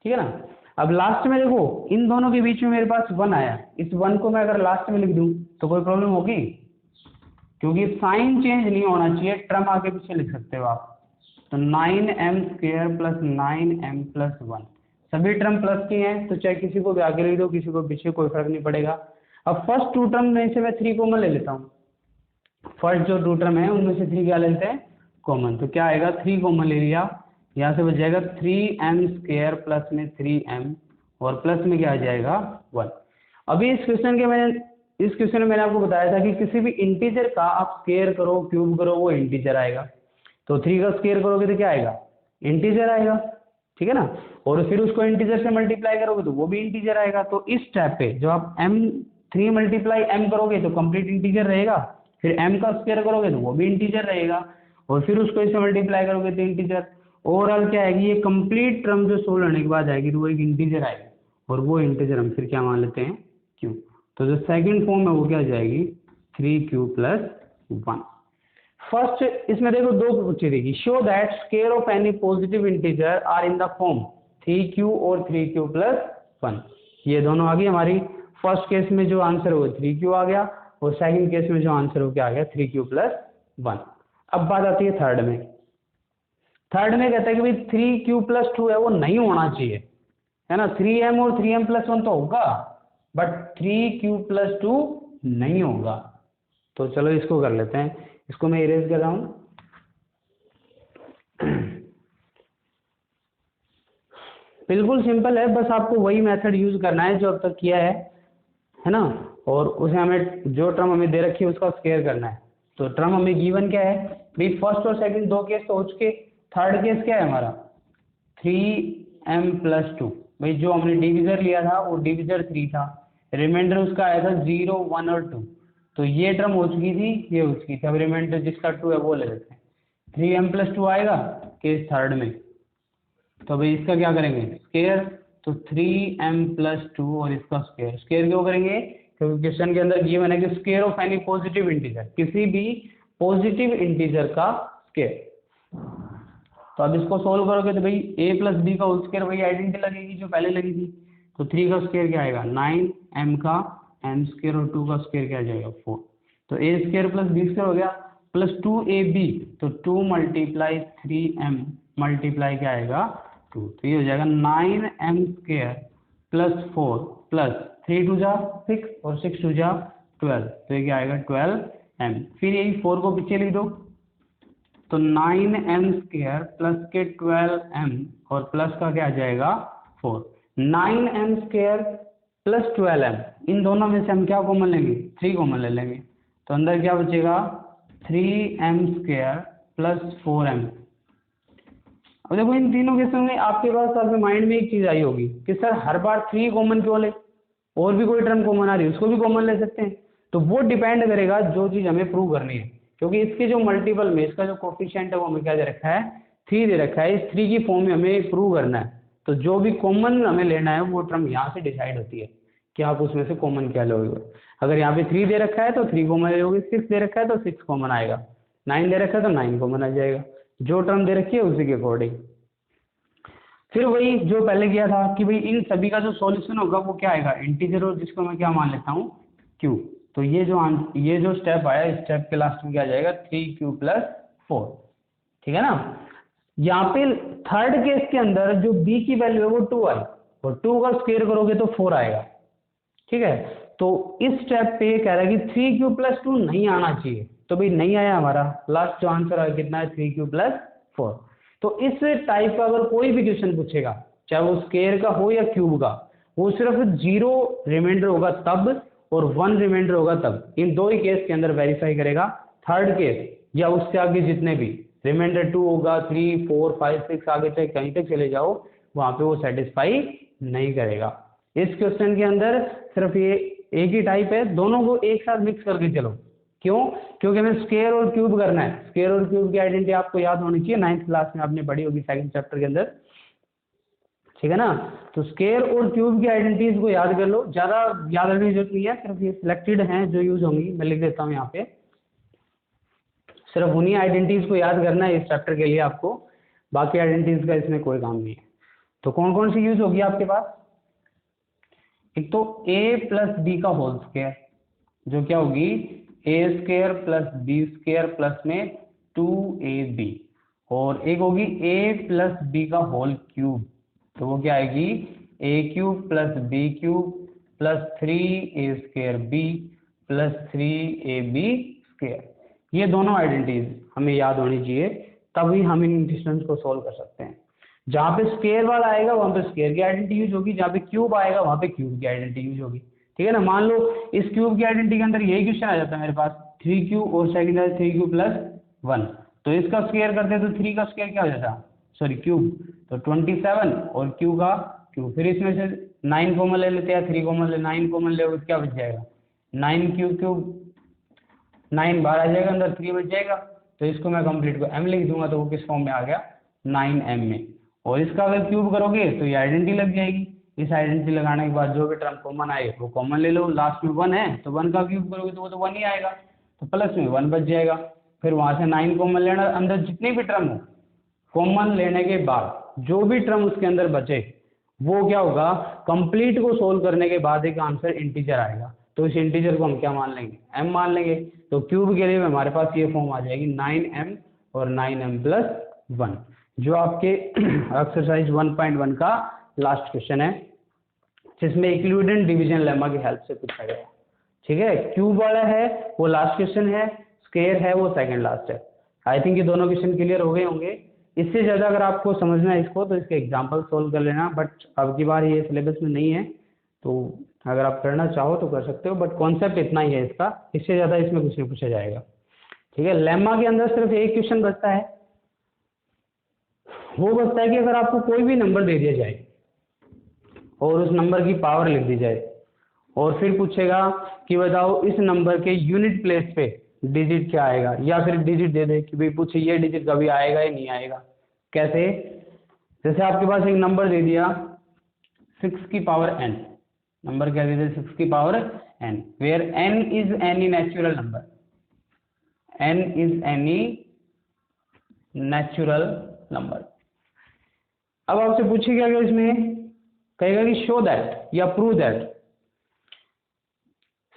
ठीक है ना। अब लास्ट में देखो इन दोनों के बीच में मेरे पास 1 आया, इस 1 को मैं अगर लास्ट में लिख दूं तो कोई प्रॉब्लम होगी, क्योंकि साइन चेंज नहीं होना चाहिए, टर्म आगे पीछे लिख सकते हो आप। तो 9m square plus 9m plus 1, सभी टर्म प्लस की हैं तो चाहे किसी को भी आगे लिख दो किसी को पीछे, कोई फर्क नहीं पड़ेगा। अब फर्स्ट 2 टर्म में से मैं 3 कॉमन ले लेता हूँ, फर्स्ट जो 2 टर्म है उनमें से 3 क्या ले लेते हैं कॉमन, तो क्या आएगा 3 कॉमन ले लिया, यहाँ से बच जाएगा 3m स्क्वायर प्लस में 3m और प्लस में क्या आ जाएगा 1। अभी इस क्वेश्चन में मैंने आपको बताया था कि किसी भी इंटीजर का आप स्क्वायर करो क्यूब करो वो इंटीजर आएगा, तो 3 का स्क्वायर करोगे तो क्या आएगा इंटीजर आएगा, ठीक है ना, और फिर उसको इंटीजर से मल्टीप्लाई करोगे तो वो भी इंटीजर आएगा। तो इस स्टेप पे जो आप m3 मल्टीप्लाई m करोगे तो कंप्लीट इंटीजर रहेगा, फिर m का स्क्वायर करोगे तो वो भी इंटीजर रहेगा, और फिर उसको इससे मल्टीप्लाई करोगे तो इंटीजर। ओवरऑल क्या आएगी ये कंप्लीट टर्म जो सोल्व होने के बाद आएगी तो वो एक इंटीजर आएगी, और वो इंटीजर हम फिर क्या मान लेते हैं q। तो जो सेकंड फॉर्म है वो क्या हो जाएगी 3q प्लस 1। फर्स्ट इसमें देखो दो पूछी देखी, show that square of any positive integer are in the form 3q और 3q प्लस 1। ये दोनों आ गई हमारी। फर्स्ट केस में जो आंसर हो 3q आ गया और सेकंड केस में जो आंसर हो क्या आ गया 3q प्लस 1। अब बात आती है थर्ड में। थर्ड में कहता है कि भाई 3q प्लस 2 है वो नहीं होना चाहिए, है ना। 3m और 3m प्लस 1 तो होगा, बट 3q प्लस 2 नहीं होगा। तो चलो इसको कर लेते हैं, इसको मैं इरेज कर रहा हूं। बिल्कुल सिंपल है, बस आपको वही मेथड यूज करना है जो अब तक किया है ना। और उसे हमें जो टर्म हमें दे रखी है उसका स्क्वायर करना है। तो टर्म हमें गिवन क्या है भाई, फर्स्ट और सेकंड दो केस तो हो चुके, थर्ड केस क्या है हमारा 3m प्लस 2। भाई जो हमने डिविजर लिया था वो डिविजर 3 था, रिमाइंडर उसका आया था 0, 1 और 2। तो ये टर्म हो चुकी थी, ये हो चुकी थी। अब रिमाइंडर जिसका 2 है वो ले लेते हैं। 3m प्लस 2 आएगा केस थर्ड में, तो भाई इसका क्या करेंगे स्क्वायर। तो 3m प्लस 2 और इसका स्क्वायर। स्क्वायर क्यों करेंगे, क्योंकि क्वेश्चन के अंदर गिवन है कि square of any positive integer, किसी भी पॉजिटिव इंटीजर का स्क्वायर। तो अब इसको सोल्व करोगे तो भाई a प्लस बी का होल स्क्वायर वही आइडेंटिटी लगेगी जो पहले लगी थी। तो 3 का स्क्वायर क्या आएगा 9m का m स्क्वायर और 2 का स्क्वायर क्या आ जाएगा 4। तो a square plus B square हो गया प्लस 2ab, तो 2 मल्टीप्लाई 3m मल्टीप्लाई क्या आएगा 2। तो ये हो जाएगा 9m स्क्वायर प्लस 4 प्लस 3 2 जा 6 और 6 2 जा 12। तो ये क्या आएगा 12m। फिर यही 4 को पीछे लिख दो, तो 9m स्क्वायर प्लस के 12m और प्लस का क्या आ जाएगा 4। 9m स्क्वायर प्लस 12m, इन दोनों में से हम क्या कॉमन लेंगे 3 कॉमन ले लेंगे। तो अंदर क्या बचेगा 3m स्क्वायर प्लस 4m। अब देखो इन तीनों केसों में आपके पास आपके माइंड में एक चीज आई होगी कि सर हर बार 3 कॉमन क्यों ले, और भी कोई टर्म कॉमन आ रही है उसको भी कॉमन ले सकते हैं। तो वो डिपेंड करेगा जो चीज हमें प्रूव करनी है, क्योंकि इसके जो मल्टीपल में इसका जो कोफिशिएंट है वो हमें क्या दे रखा है 3 दे रखा है। इस 3 की फॉर्म में हमें प्रूव करना है। तो जो भी कॉमन हमें लेना है वो टर्म यहाँ से डिसाइड होती है कि आप उसमें से कॉमन क्या लोगे। अगर यहाँ पे 3 दे रखा है तो 3 कॉमन लोगे, 6 दे रखा है तो 6 कॉमन आएगा, 9 दे रखा है तो 9 कॉमन आ जाएगा, जो टर्म दे रखी है उसी के अकॉर्डिंग। फिर वही जो पहले किया था कि भाई इन सभी का जो सॉल्यूशन होगा वो क्या आएगा इंटीजर, और जिसको मैं क्या मान लेता हूँ q। तो ये जो स्टेप आया इस स्टेप के लास्ट में क्या आ जाएगा 3q प्लस 4, ठीक है ना। यहाँ पे थर्ड केस के अंदर जो b की वैल्यू है वो 2 आई, और 2 का स्क्वायर करोगे तो 4 आएगा, ठीक है। तो इस स्टेप पे कह रहा है कि 3q प्लस 2 नहीं आना चाहिए। तो भाई नहीं आया, हमारा लास्ट जो आंसर है कितना है 3q प्लस 4। तो इस टाइप का अगर कोई भी क्वेश्चन पूछेगा चाहे वो स्क्वायर का हो या क्यूब का, वो सिर्फ 0 रिमाइंडर होगा तब और 1 रिमाइंडर होगा तब, इन दो ही केस के अंदर वेरीफाई करेगा। थर्ड केस या उससे आगे जितने भी रिमाइंडर 2 होगा 3 4 5 6 आगे तक कहीं तक चले जाओ वहां पे वो सेटिस्फाई नहीं करेगा। इस क्वेश्चन के अंदर सिर्फ ये एक ही टाइप है, दोनों को एक साथ मिक्स करके चलो। क्यों, क्योंकि हमें स्क्वायर और क्यूब करना है। स्क्वायर और क्यूब की आइडेंटिटी आपको याद होनी चाहिए, 9th क्लास में आपने पढ़ी होगी सेकंड चैप्टर के अंदर, ठीक है ना। तो स्क्वायर और क्यूब की आइडेंटिटीज को याद कर लो, ज्यादा याद रखने की जरूरत नहीं है, सिर्फ ये सिलेक्टेड हैं जो यूज होंगी, मैं लिख देता हूँ यहाँ पे। सिर्फ उन्हीं आइडेंटिटीज को याद करना है इस चैप्टर के लिए आपको, बाकी आइडेंटिटीज का इसमें कोई काम नहीं है। तो कौन कौन सी यूज होगी आपके पास, एक तो a प्लस बी का होल स्क्वायर जो क्या होगी A square plus B square plus में 2ab, और एक होगी a प्लस बी का होल क्यूब, तो वो क्या आएगी a cube plus B cube plus 3a square b plus 3ab square. ये दोनों आइडेंटिटीज हमें याद होनी चाहिए, तभी हम इन क्वेश्चंस को सोल्व कर सकते हैं। जहाँ पे स्क्वायर वाला आएगा वहाँ पे स्क्वायर की आइडेंटिटी यूज होगी, जहाँ पे क्यूब आएगा वहाँ पे क्यूब की आइडेंटिटी यूज होगी, ठीक है ना। मान लो इस क्यूब की आइडेंटिटी के अंदर यही क्वेश्चन आ जाता है मेरे पास 3q और सेकंड है 3q प्लस 1, तो इसका स्क्वायर करते हैं तो 3 का स्क्वायर क्या हो जाता, सॉरी क्यूब, तो 27 और q का क्यूब। फिर इसमें से 9 कॉमन ले लेते हैं, 3 कॉमन ले 9 कॉमन ले, क्या बच जाएगा 9q क्यूब, 9 बाहर आ जाएगा अंदर 3 बच जाएगा, तो इसको मैं कंप्लीट को m लिख दूंगा तो वो किस फॉर्म में आ गया 9m में। और इसका अगर क्यूब करोगे तो ये आइडेंटिटी लग जाएगी, इस आइडेंटिटी लगाने के बाद जो भी टर्म कॉमन आए वो कॉमन ले लो, लास्ट में 1 है तो 1 का क्यूब करोगे तो वो तो 1 ही आएगा, तो प्लस में 1 बच जाएगा। फिर वहां से 9 कॉमन लेना, अंदर जितनी भी टर्म हो कॉमन लेने के बाद जो भी टर्म उसके अंदर बचे वो क्या होगा, कंप्लीट को सोल्व करने के बाद एक आंसर इंटीजर आएगा, तो इस इंटीजर को हम क्या मान लेंगे, m मान लेंगे। तो क्यूब के लिए हमारे पास ये फॉर्म आ जाएगी 9m और 9m + 1, जो आपके एक्सरसाइज 1.1 का लास्ट क्वेश्चन है, जिसमें इक्लूडेंट डिवीजन लेमा की हेल्प से पूछा गया। ठीक है, क्यूब वाला है वो लास्ट क्वेश्चन है, स्क्वायर है वो सेकंड लास्ट है। आई थिंक ये दोनों क्वेश्चन क्लियर हो गए होंगे। इससे ज़्यादा अगर आपको समझना है इसको तो इसके एग्जाम्पल सोल्व कर लेना, बट अब की बार ये सिलेबस में नहीं है, तो अगर आप करना चाहो तो कर सकते हो, बट कॉन्सेप्ट इतना ही है इसका, इससे ज़्यादा इसमें कुछ नहीं पूछा जाएगा। ठीक है, लेमा के अंदर सिर्फ एक क्वेश्चन बचता है, वो बचता है कि अगर आपको कोई भी नंबर दे दिया जाए और उस नंबर की पावर लिख दी जाए और फिर पूछेगा कि बताओ इस नंबर के यूनिट प्लेस पे डिजिट क्या आएगा, या फिर डिजिट दे दे कि भाई पूछे ये डिजिट कभी आएगा या नहीं आएगा। कैसे, जैसे आपके पास एक नंबर दे दिया 6 की पावर n, नंबर क्या दे दिया 6 की power n, where n is any natural number, n is any natural number. अब आपसे पूछेगा क्या इसमें, कहेगा कि शो दैट या प्रूव दैट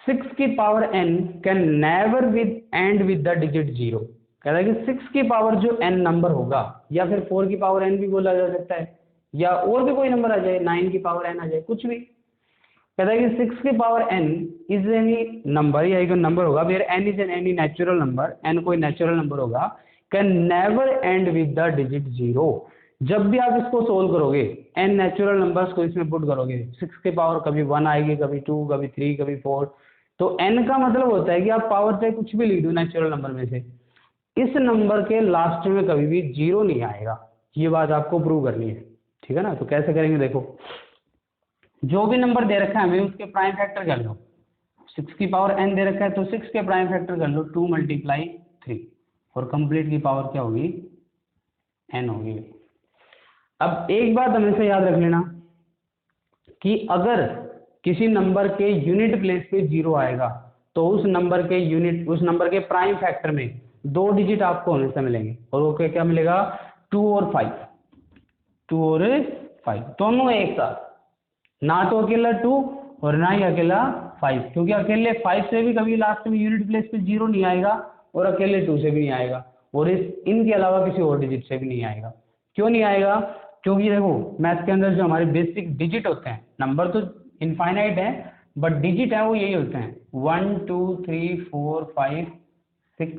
6 की power n can never with end with the digit 0। कहता है कि 6 की पावर जो n नंबर होगा, या फिर 4 की पावर n भी बोला जा सकता है, या और भी कोई नंबर आ जाए, 9 की पावर n आ जाए, कुछ भी। कहता है कि 6 की power n is any number, या एक नंबर होगा where n is any natural number, n कोई नेचुरल नंबर होगा, can never end with the digit 0। जब भी आप इसको सोल्व करोगे, n नेचुरल नंबर्स को इसमें पुट करोगे, 6 की पावर कभी 1 आएगी, कभी 2, कभी 3, कभी 4, तो n का मतलब होता है कि आप पावर चाहे कुछ भी लिख दो नेचुरल नंबर में से, इस नंबर के लास्ट में कभी भी 0 नहीं आएगा। ये बात आपको प्रूव करनी है। ठीक है ना, तो कैसे करेंगे, देखो जो भी नंबर दे रखा है हमें उसके प्राइम फैक्टर कर लो, 6 की पावर n दे रखा है तो 6 के प्राइम फैक्टर कर लो 2 × 3, और कंप्लीट की पावर क्या होगी, n होगी। अब एक बात हमेशा याद रख लेना कि अगर किसी नंबर के यूनिट प्लेस पे 0 आएगा तो उस नंबर के प्राइम फैक्टर में 2 डिजिट आपको हमेशा मिलेंगे, और वो क्या मिलेगा, 2 और 5, 2 और 5 दोनों एक साथ, ना तो अकेला 2 और ना ही अकेला 5, क्योंकि अकेले 5 से भी कभी लास्ट में यूनिट प्लेस पे 0 नहीं आएगा और अकेले 2 से भी नहीं आएगा, और इनके अलावा किसी और डिजिट से भी नहीं आएगा। क्यों नहीं आएगा, क्योंकि देखो मैथ के अंदर जो हमारे बेसिक डिजिट होते हैं, नंबर तो इनफाइनाइट है बट डिजिट है वो यही होते हैं 1 2 3 4 5 6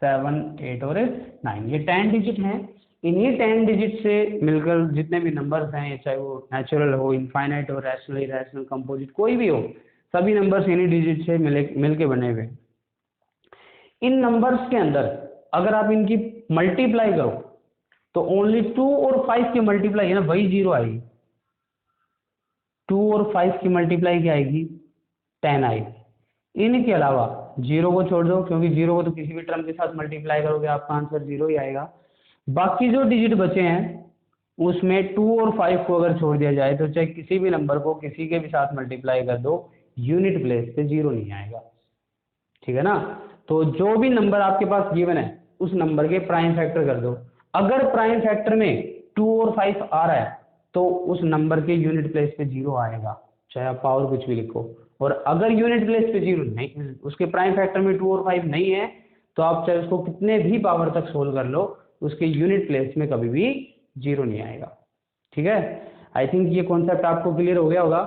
7 8 और 9, ये 10 डिजिट हैं। इन्हीं 10 डिजिट से मिलकर जितने भी नंबर्स हैं, चाहे वो नेचुरल हो, इनफाइनाइट हो, रैशनल, इरेशनल, कंपोजिट, कोई भी हो, सभी नंबर्स इन्हीं डिजिट से मिलके बने हुए। इन नंबर्स के अंदर अगर आप इनकी मल्टीप्लाई करो तो ओनली 2 और 5 की मल्टीप्लाई है ना, वही 0 आएगी। 2 और 5 की मल्टीप्लाई क्या आएगी, 10 आएगी। इनके अलावा 0 को छोड़ दो, क्योंकि 0 को तो किसी भी टर्म के साथ मल्टीप्लाई करोगे आपका आंसर 0 ही आएगा। बाकी जो डिजिट बचे हैं उसमें 2 और 5 को अगर छोड़ दिया जाए तो चाहे किसी भी नंबर को किसी के भी साथ मल्टीप्लाई कर दो, यूनिट प्लेस पे 0 नहीं आएगा। ठीक है ना, तो जो भी नंबर आपके पास गिवन है उस नंबर के प्राइम फैक्टर कर दो। अगर प्राइम फैक्टर में 2 और 5 आ रहा है तो उस नंबर के यूनिट प्लेस पे 0 आएगा, चाहे आप पावर कुछ भी लिखो। और अगर यूनिट प्लेस पे 0 नहीं, उसके प्राइम फैक्टर में 2 और 5 नहीं है, तो आप चाहे उसको कितने भी पावर तक सोल्व कर लो, उसके यूनिट प्लेस में कभी भी 0 नहीं आएगा। ठीक है, आई थिंक ये कॉन्सेप्ट आपको क्लियर हो गया होगा।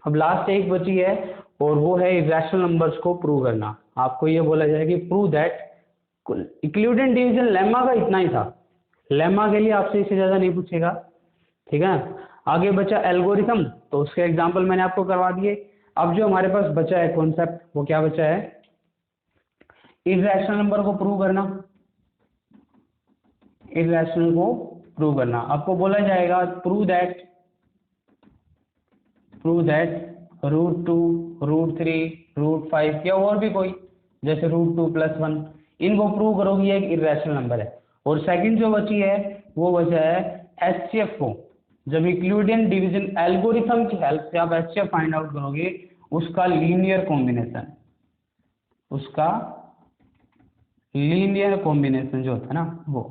अब लास्ट एक बची है और वो है इरेशनल नंबर्स को प्रूव करना। आपको ये बोला जाए कि प्रूव दैट, इक्लूडेंट डिवीजन लेमा का इतना ही था, लेमा के लिए आपसे इससे ज्यादा नहीं पूछेगा। ठीक है, आगे बचा एल्गोरिथम, तो उसके एग्जांपल मैंने आपको करवा दिए। अब जो हमारे पास बचा है कॉन्सेप्ट, वो क्या बचा है, इरेशनल नंबर को प्रूव करना। इरेशनल को प्रूव करना, आपको बोला जाएगा प्रूव दैट √2, √3, √5 या और भी कोई, जैसे √2 + 1, इनको प्रूव करोगे ये एक इरेशनल नंबर है। और सेकंड जो बची है वो बचा है एचसीएफ को जब यूक्लिडियन डिवीजन एल्गोरिथम की हेल्प से आप एचसीएफ फाइंड आउट करोगे, उसका लीनियर कॉम्बिनेशन, उसका लीनियर कॉम्बिनेशन जो होता है ना, वो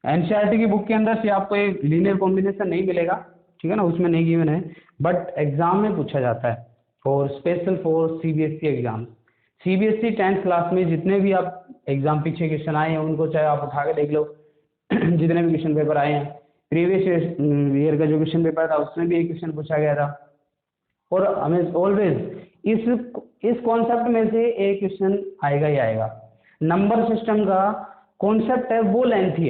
एनसीईआरटी की बुक के अंदर से आपको एक लीनियर कॉम्बिनेशन नहीं मिलेगा, ठीक है ना, उसमें नहीं गिवन है, बट एग्जाम में पूछा जाता है for special for CBSE exam. CBSE 10th class में जितने भी आप एग्जाम पीछे क्वेश्चन आए हैं उनको चाहे आप उठा के देख लो जितने भी क्वेश्चन पेपर आए हैं, प्रीवियस ईयर का जो क्वेश्चन पेपर था उसमें भी एक क्वेश्चन पूछा गया था, और हमें ऑलवेज इस कॉन्सेप्ट में से एक क्वेश्चन आएगा ही आएगा। नंबर सिस्टम का कॉन्सेप्ट है वो लेंथी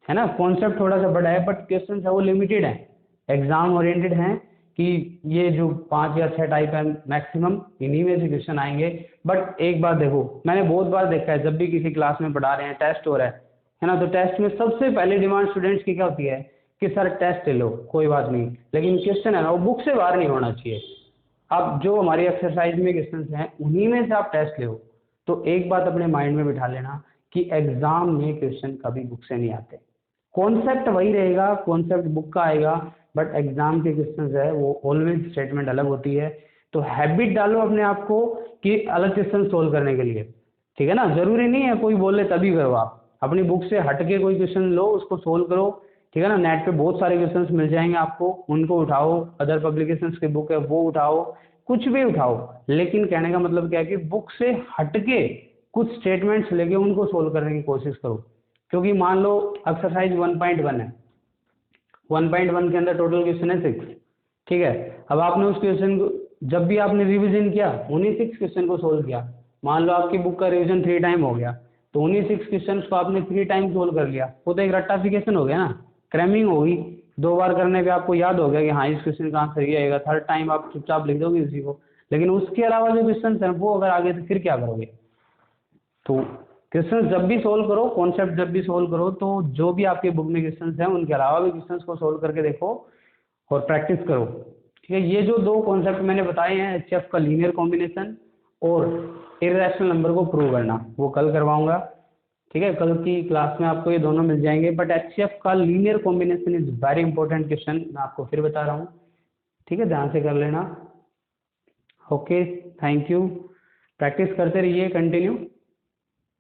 है ना, कॉन्सेप्ट थोड़ा सा बड़ा है बट क्वेश्चन है वो लिमिटेड है, एग्जाम ओरिएंटेड हैं कि ये जो 5 या 6 टाइप है मैक्सिमम, इन्हीं में से क्वेश्चन आएंगे। बट एक बात देखो, मैंने बहुत बार देखा है जब भी किसी क्लास में पढ़ा रहे हैं, टेस्ट हो रहा है ना, तो टेस्ट में सबसे पहले डिमांड स्टूडेंट्स की क्या होती है कि सर टेस्ट ले लो, कोई बात नहीं, लेकिन क्वेश्चन है ना वो बुक से बाहर नहीं होना चाहिए। अब जो हमारी एक्सरसाइज में क्वेश्चन हैं उन्हीं में से आप टेस्ट ले, तो एक बात अपने माइंड में बिठा लेना कि एग्जाम में क्वेश्चन कभी बुक से नहीं आते, कॉन्सेप्ट वही रहेगा, कॉन्सेप्ट बुक का आएगा, बट एग्जाम के क्वेश्चन है वो ऑलवेज स्टेटमेंट अलग होती है। तो हैबिट डालो अपने आप को कि अलग क्वेश्चन सोल्व करने के लिए, ठीक है ना, जरूरी नहीं है कोई बोले तभी करो, आप अपनी बुक से हट के कोई क्वेश्चन लो, उसको सोल्व करो, ठीक है ना, नेट पे बहुत सारे क्वेश्चंस मिल जाएंगे आपको, उनको उठाओ, अदर पब्लिकेशंस की बुक है वो उठाओ, कुछ भी उठाओ, लेकिन कहने का मतलब क्या है कि बुक से हटके कुछ स्टेटमेंट्स लेके उनको सोल्व करने की कोशिश करो। क्योंकि मान लो एक्सरसाइज 1.1 है, 1.1 के अंदर टोटल क्वेश्चन है 6, ठीक है, अब आपने उस क्वेश्चन को जब भी आपने रिवीजन किया उन्हीं 6 क्वेश्चन को सोल्व किया, मान लो आपकी बुक का रिवीजन 3 टाइम हो गया, तो उन्हीं 6 क्वेश्चन को आपने 3 टाइम सोल्व कर लिया, वो तो एक रट्टाफिकेशन हो गया ना, क्रैमिंग होगी, 2 बार करने पे आपको याद हो गया कि हाँ इस क्वेश्चन का आंसर ये आएगा, थर्ड टाइम आप चुपचाप लिख दोगे उसी को, लेकिन उसके अलावा जो क्वेश्चन है वो अगर आगे तो फिर क्या करोगे। तो क्वेश्चन जब भी सोल्व करो, कॉन्सेप्ट जब भी सोल्व करो, तो जो भी आपके बुक में क्वेश्चन हैं उनके अलावा भी क्वेश्चन को सोल्व करके देखो और प्रैक्टिस करो, ठीक है। ये जो 2 कॉन्सेप्ट मैंने बताए हैं, एचसीएफ का लीनियर कॉम्बिनेशन और इर्रेशनल नंबर को प्रूव करना, वो कल करवाऊंगा, ठीक है, कल की क्लास में आपको ये दोनों मिल जाएंगे, बट एचसीएफ का linear combination is very important question, मैं आपको फिर बता रहा हूँ, ठीक है, ध्यान से कर लेना। ओके, थैंक यू, प्रैक्टिस करते रहिए कंटिन्यू।